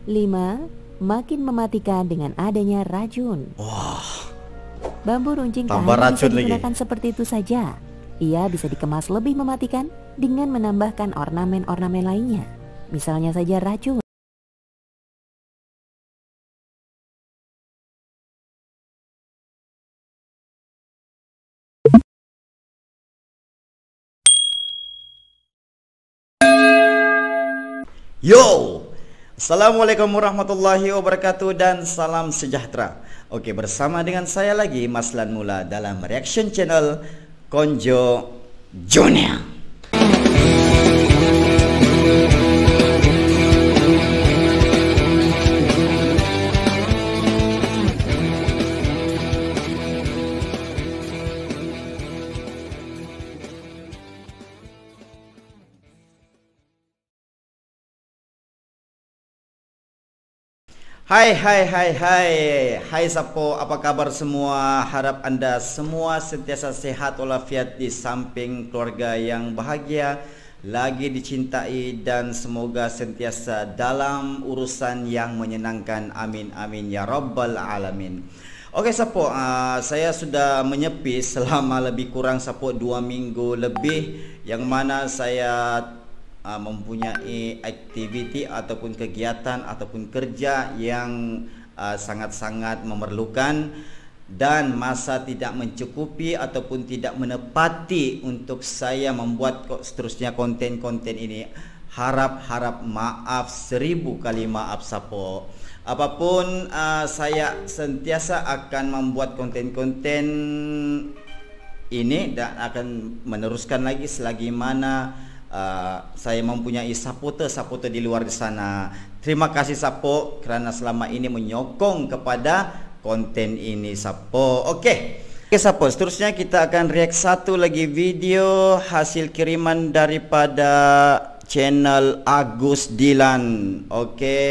5. Makin mematikan dengan adanya racun. Wah, Bambu runcing tak tambah hanya bisa racun lagi. digunakan seperti itu saja. Ia bisa dikemas lebih mematikan dengan menambahkan ornamen-ornamen lainnya. Misalnya saja racun. Yo, Assalamualaikum warahmatullahi wabarakatuh dan salam sejahtera. Oke, bersama dengan saya lagi Maslan Mula dalam reaction channel Konjo Junior. Hai Sapo, apa kabar semua? Harap Anda semua sentiasa sehat walafiat di samping keluarga yang bahagia, lagi dicintai dan semoga sentiasa dalam urusan yang menyenangkan. Amin amin ya rabbal alamin. Oke Sapo, saya sudah menyepi selama lebih kurang Sapo 2 minggu lebih, yang mana saya mempunyai aktiviti ataupun kegiatan ataupun kerja yang sangat-sangat memerlukan dan masa tidak mencukupi ataupun tidak menepati untuk saya membuat seterusnya konten-konten ini. Harap maaf 1000 kali maaf Sapo. Apapun saya sentiasa akan membuat konten-konten ini dan akan meneruskan lagi selagi mana saya mempunyai supporter di luar di sana. Terima kasih Sapo kerana selama ini menyokong kepada konten ini Sapo. Oke Sapo, seterusnya kita akan react satu lagi video hasil kiriman daripada channel Agus Dilan. Oke,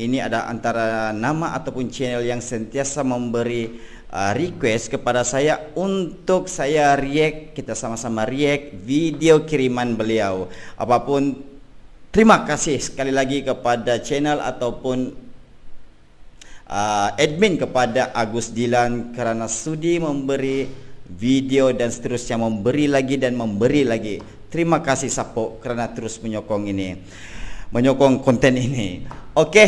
ini ada antara nama ataupun channel yang sentiasa memberi request kepada saya untuk saya react, kita sama-sama react video kiriman beliau. Apapun, terima kasih sekali lagi kepada channel ataupun admin kepada Agus Dilan kerana sudi memberi video dan seterusnya memberi lagi dan memberi lagi. Terima kasih Sapo kerana terus menyokong konten ini. Oke,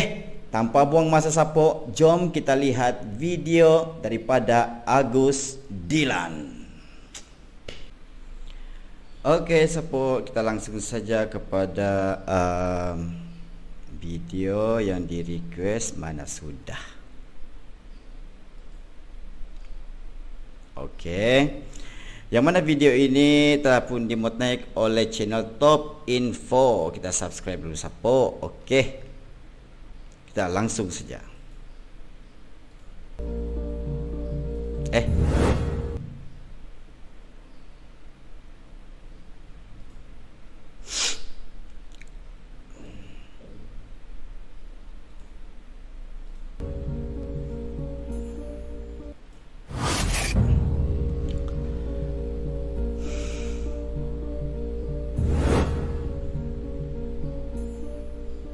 tanpa buang masa Sapo, jom kita lihat video daripada Agus Dilan. Oke Sapo, kita langsung saja kepada video yang di request. Mana sudah. Oke, yang mana video ini telah pun dimodnaik oleh channel Top Info. Kita subscribe dulu Sapo. Oke, kita langsung saja.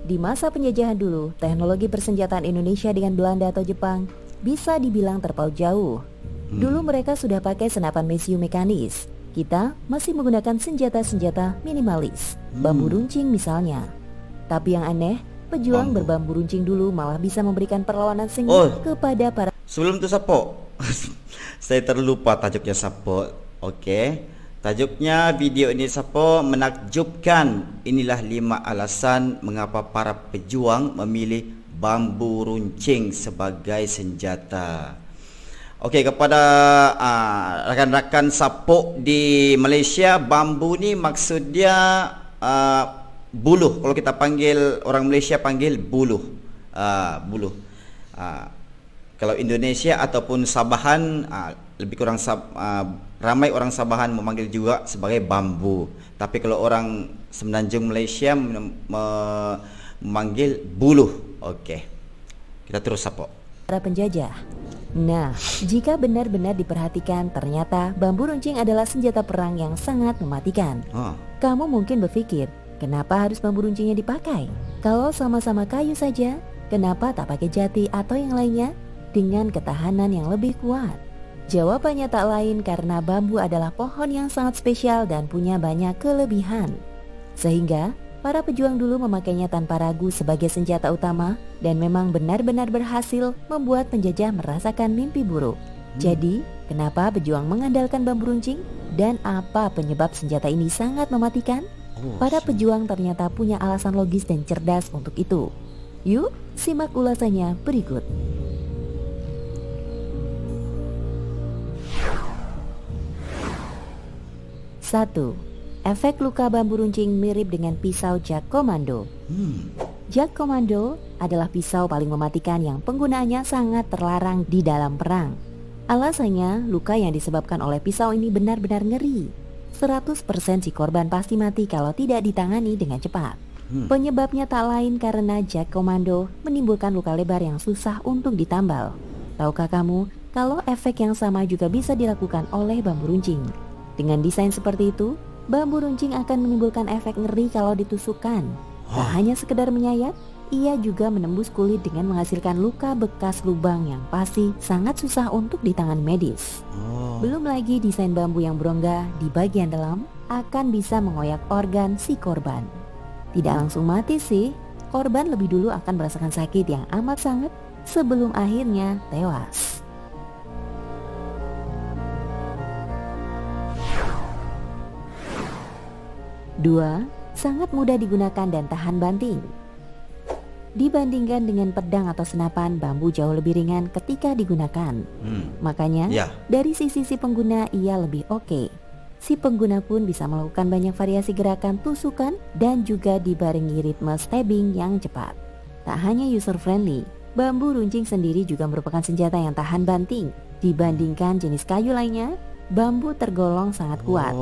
Di masa penjajahan dulu, teknologi persenjataan Indonesia dengan Belanda atau Jepang bisa dibilang terpaut jauh. Dulu mereka sudah pakai senapan mesiu mekanis. Kita masih menggunakan senjata-senjata minimalis, bambu runcing misalnya. Tapi yang aneh, pejuang berbambu runcing dulu malah bisa memberikan perlawanan sengit kepada para... Sebelum itu Sapo, saya terlupa tajuknya Sapo. Oke, tajuknya video ini Sapo menakjubkan. Inilah 5 alasan mengapa para pejuang memilih bambu runcing sebagai senjata. Oke, kepada rakan-rakan Sapo di Malaysia, bambu ni maksud dia buluh. Kalau kita panggil, orang Malaysia panggil buluh. Kalau Indonesia ataupun Sabahan, lebih kurang ramai orang Sabahan memanggil juga sebagai bambu. Tapi kalau orang Semenanjung Malaysia memanggil buluh. Oke, kita terus Sapo. Para penjajah. Nah, jika benar-benar diperhatikan, ternyata bambu runcing adalah senjata perang yang sangat mematikan. Kamu mungkin berpikir, kenapa harus bambu runcingnya dipakai? Kalau sama-sama kayu saja, kenapa tak pakai jati atau yang lainnya dengan ketahanan yang lebih kuat? Jawabannya tak lain karena bambu adalah pohon yang sangat spesial dan punya banyak kelebihan. Sehingga para pejuang dulu memakainya tanpa ragu sebagai senjata utama dan memang benar-benar berhasil membuat penjajah merasakan mimpi buruk. Jadi, kenapa pejuang mengandalkan bambu runcing dan apa penyebab senjata ini sangat mematikan? Para pejuang ternyata punya alasan logis dan cerdas untuk itu. Yuk, simak ulasannya berikut. Satu, efek luka bambu runcing mirip dengan pisau jak komando. Jak komando adalah pisau paling mematikan yang penggunaannya sangat terlarang di dalam perang. Alasannya, luka yang disebabkan oleh pisau ini benar-benar ngeri. 100% si korban pasti mati kalau tidak ditangani dengan cepat. Penyebabnya tak lain karena jak komando menimbulkan luka lebar yang susah untuk ditambal. Tahukah kamu kalau efek yang sama juga bisa dilakukan oleh bambu runcing? Dengan desain seperti itu, bambu runcing akan menimbulkan efek ngeri kalau ditusukkan. Tak hanya sekedar menyayat, ia juga menembus kulit dengan menghasilkan luka bekas lubang yang pasti sangat susah untuk ditangani medis. Belum lagi desain bambu yang berongga di bagian dalam akan bisa mengoyak organ si korban. Tidak langsung mati sih, korban lebih dulu akan merasakan sakit yang amat sangat sebelum akhirnya tewas. Dua, sangat mudah digunakan dan tahan banting. Dibandingkan dengan pedang atau senapan, bambu jauh lebih ringan ketika digunakan. Makanya, dari sisi si pengguna ia lebih oke. Si pengguna pun bisa melakukan banyak variasi gerakan tusukan dan juga dibarengi ritme stabbing yang cepat. Tak hanya user friendly, bambu runcing sendiri juga merupakan senjata yang tahan banting. Dibandingkan jenis kayu lainnya, bambu tergolong sangat kuat.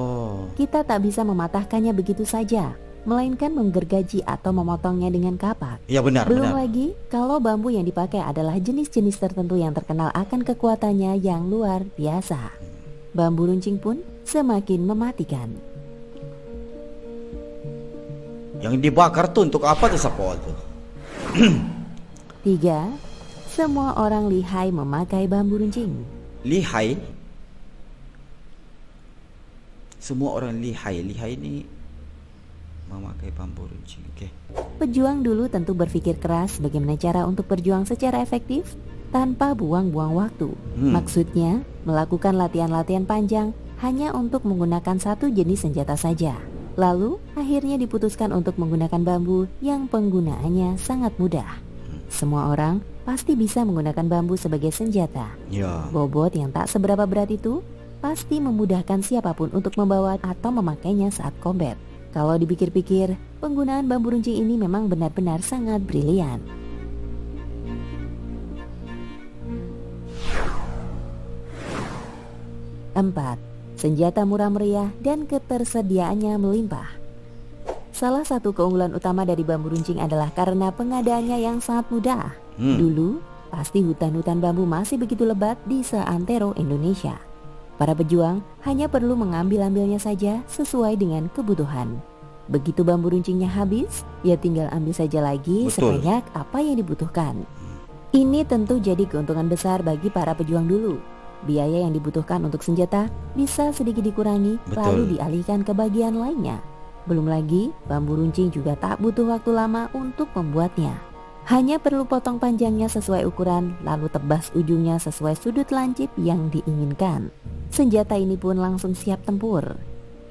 Kita tak bisa mematahkannya begitu saja, melainkan menggergaji atau memotongnya dengan kapak. Ya benar. Belum lagi kalau bambu yang dipakai adalah jenis-jenis tertentu yang terkenal akan kekuatannya yang luar biasa. Bambu runcing pun semakin mematikan. Yang dibakar tuh untuk apa tuh Sapol tuh? 3. Semua orang lihai memakai bambu runcing. Lihai? Semua orang lihai. Lihai ini memakai bambu runcing. Oke. Pejuang dulu tentu berpikir keras bagaimana cara untuk berjuang secara efektif tanpa buang-buang waktu. Maksudnya, melakukan latihan-latihan panjang hanya untuk menggunakan satu jenis senjata saja. Lalu, akhirnya diputuskan untuk menggunakan bambu yang penggunaannya sangat mudah. Semua orang pasti bisa menggunakan bambu sebagai senjata. Bobot yang tak seberapa berat itu pasti memudahkan siapapun untuk membawa atau memakainya saat combat. Kalau dipikir-pikir, penggunaan bambu runcing ini memang benar-benar sangat brilian. 4. Senjata murah meriah dan ketersediaannya melimpah. Salah satu keunggulan utama dari bambu runcing adalah karena pengadaannya yang sangat mudah. Dulu, pasti hutan-hutan bambu masih begitu lebat di seantero Indonesia. Para pejuang hanya perlu mengambil-ambilnya saja sesuai dengan kebutuhan. Begitu bambu runcingnya habis, ya tinggal ambil saja lagi sebanyak apa yang dibutuhkan. Ini tentu jadi keuntungan besar bagi para pejuang dulu. Biaya yang dibutuhkan untuk senjata bisa sedikit dikurangi lalu dialihkan ke bagian lainnya. Belum lagi, bambu runcing juga tak butuh waktu lama untuk membuatnya. Hanya perlu potong panjangnya sesuai ukuran, lalu tebas ujungnya sesuai sudut lancip yang diinginkan. Senjata ini pun langsung siap tempur.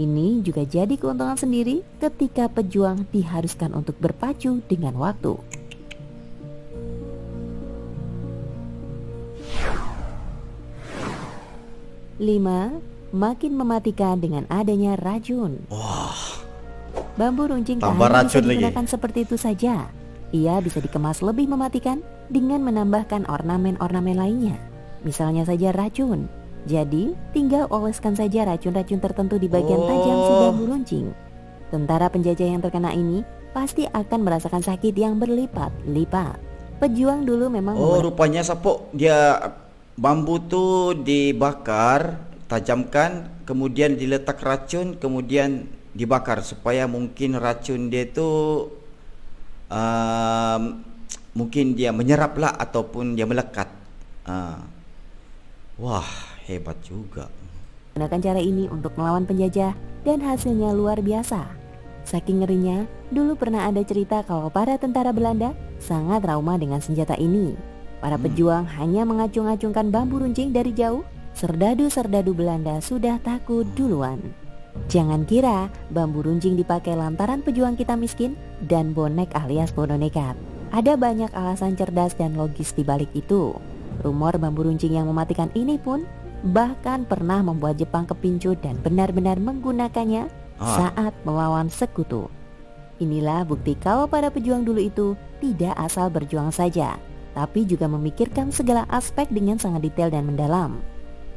Ini juga jadi keuntungan sendiri ketika pejuang diharuskan untuk berpacu dengan waktu. 5. Makin mematikan dengan adanya racun. Bambu runcing tak hanya bisa digunakan seperti itu saja. Ia bisa dikemas lebih mematikan dengan menambahkan ornamen-ornamen lainnya. Misalnya saja racun. Jadi, tinggal oleskan saja racun-racun tertentu di bagian tajam si bambu runcing. Tentara penjajah yang terkena ini pasti akan merasakan sakit yang berlipat-lipat. Pejuang dulu memang rupanya Sapo, dia bambu tuh dibakar, tajamkan, kemudian diletak racun, kemudian dibakar supaya mungkin racun dia tu mungkin dia menyeraplah ataupun dia melekat. Wah, hebat juga. Gunakan cara ini untuk melawan penjajah dan hasilnya luar biasa. Saking ngerinya, dulu pernah ada cerita kalau para tentara Belanda sangat trauma dengan senjata ini. Para pejuang hanya mengacung-acungkan bambu runcing dari jauh, serdadu-serdadu Belanda sudah takut duluan. Jangan kira bambu runcing dipakai lantaran pejuang kita miskin dan bonek alias bodoh nekat. Ada banyak alasan cerdas dan logis di balik itu. Rumor bambu runcing yang mematikan ini pun bahkan pernah membuat Jepang kepincut dan benar-benar menggunakannya saat melawan sekutu. Inilah bukti kalau para pejuang dulu itu tidak asal berjuang saja, tapi juga memikirkan segala aspek dengan sangat detail dan mendalam.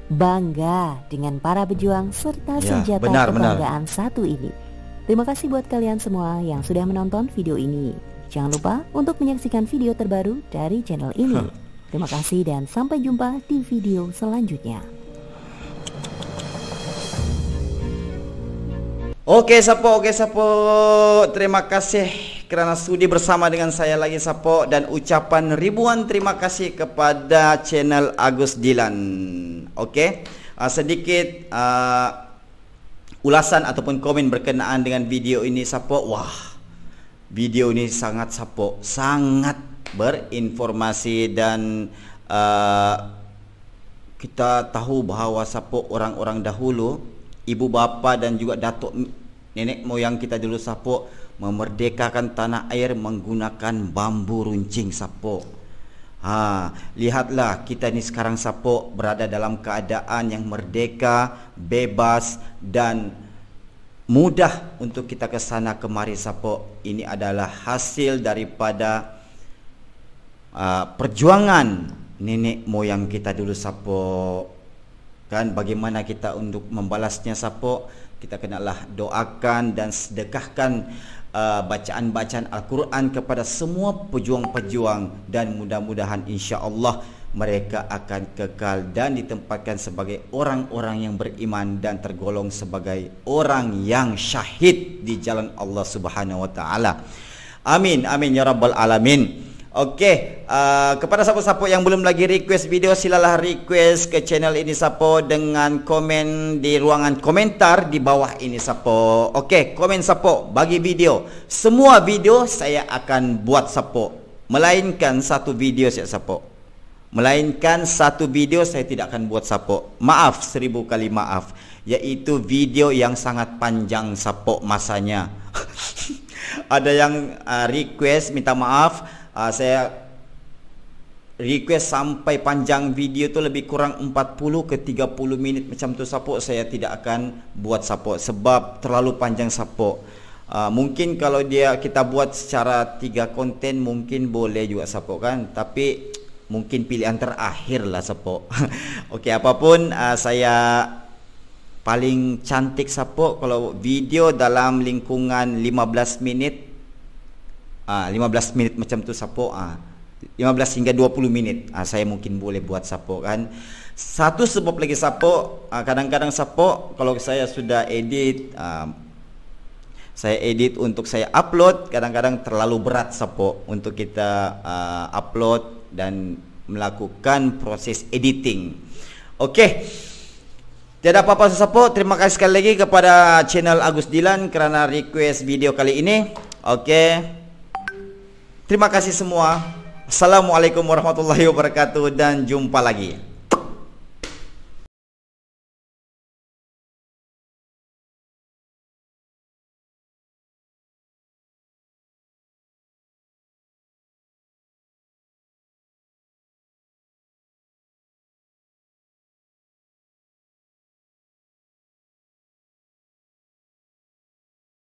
Bangga dengan para pejuang serta senjata kebanggaan satu ini. Terima kasih buat kalian semua yang sudah menonton video ini. Jangan lupa untuk menyaksikan video terbaru dari channel ini. Terima kasih dan sampai jumpa di video selanjutnya. Oke Sapo, terima kasih kerana sudi bersama dengan saya lagi Sapo, dan ucapan ribuan terima kasih kepada channel Agus Dilan. Oke, sedikit ulasan ataupun komen berkenaan dengan video ini Sapo. Wah, video ini sangat Sapo, sangat berinformasi dan kita tahu bahawa Sapo orang-orang dahulu, ibu bapa dan juga datuk nenek moyang kita dulu Sapo memerdekakan tanah air menggunakan bambu runcing Sapo. Lihatlah kita ni sekarang Sapo berada dalam keadaan yang merdeka, bebas dan mudah untuk kita ke sana kemari Sapo. Ini adalah hasil daripada perjuangan nenek moyang kita dulu Sapo. Kan bagaimana kita untuk membalasnya Sapo? Kita kenalah doakan dan sedekahkan bacaan-bacaan Al-Quran kepada semua pejuang-pejuang, dan mudah-mudahan insya-Allah mereka akan kekal dan ditempatkan sebagai orang-orang yang beriman dan tergolong sebagai orang yang syahid di jalan Allah Subhanahu wa taala. Amin amin ya rabbal alamin. Okey, kepada siapa-siapa yang belum lagi request video, silalah request ke channel ini Sapo dengan komen di ruangan komentar di bawah ini Sapo. Okey, komen Sapo bagi video. Semua video saya akan buat Sapo, melainkan satu video saya Sapo. Melainkan satu video saya tidak akan buat Sapo. Maaf, 1000 kali maaf, yaitu video yang sangat panjang Sapo masanya. Ada yang request minta maaf. Saya request sampai panjang video tu lebih kurang 40 ke 30 minit macam tu Sapo. Saya tidak akan buat Sapo sebab terlalu panjang Sapo. Mungkin kalau kita buat secara 3 konten mungkin boleh juga Sapo kan, tapi mungkin pilihan terakhir lah Sapo. Okey, apapun saya paling cantik Sapo kalau video dalam lingkungan 15 minit. 15 minit macam tu Sapo, 15 hingga 20 minit saya mungkin boleh buat Sapo kan. Satu sebab lagi Sapo, kadang-kadang Sapo kalau saya sudah edit, saya edit untuk saya upload, kadang-kadang terlalu berat Sapo untuk kita upload dan melakukan proses editing. Okey, tiada apa-apa Sapo. Terima kasih sekali lagi kepada channel Agus Dilan kerana request video kali ini. Okey, terima kasih semua. Assalamualaikum warahmatullahi wabarakatuh dan jumpa lagi.